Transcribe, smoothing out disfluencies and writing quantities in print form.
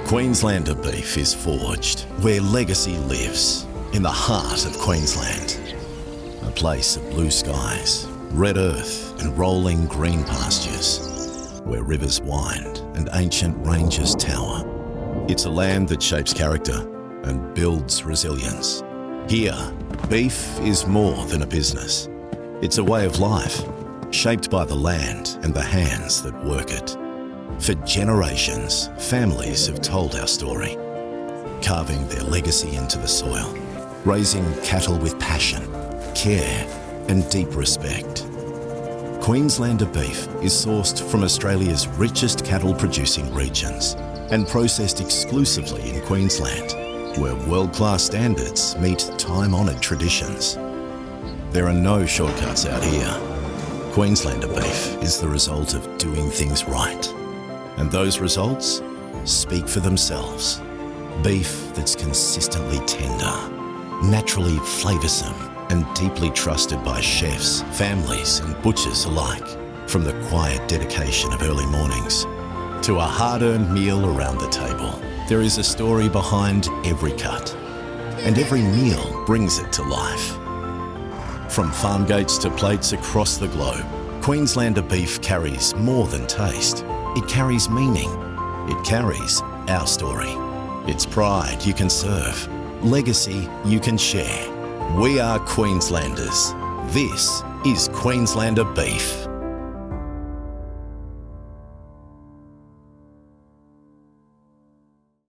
Queenslander Beef is forged where legacy lives, in the heart of Queensland. A place of blue skies, red earth and rolling green pastures, where rivers wind and ancient ranges tower. It's a land that shapes character and builds resilience. Here, beef is more than a business. It's a way of life, shaped by the land and the hands that work it. For generations, families have told our story, carving their legacy into the soil, raising cattle with passion, care and deep respect. Queenslander beef is sourced from Australia's richest cattle-producing regions and processed exclusively in Queensland, where world-class standards meet time-honoured traditions. There are no shortcuts out here. Queenslander beef is the result of doing things right. And those results speak for themselves. Beef that's consistently tender, naturally flavoursome and deeply trusted by chefs, families and butchers alike. From the quiet dedication of early mornings to a hard-earned meal around the table, there is a story behind every cut, and every meal brings it to life. From farm gates to plates across the globe, Queenslander beef carries more than taste. It carries meaning. It carries our story. It's pride you can serve, legacy you can share. We are Queenslanders. This is Queenslander Beef.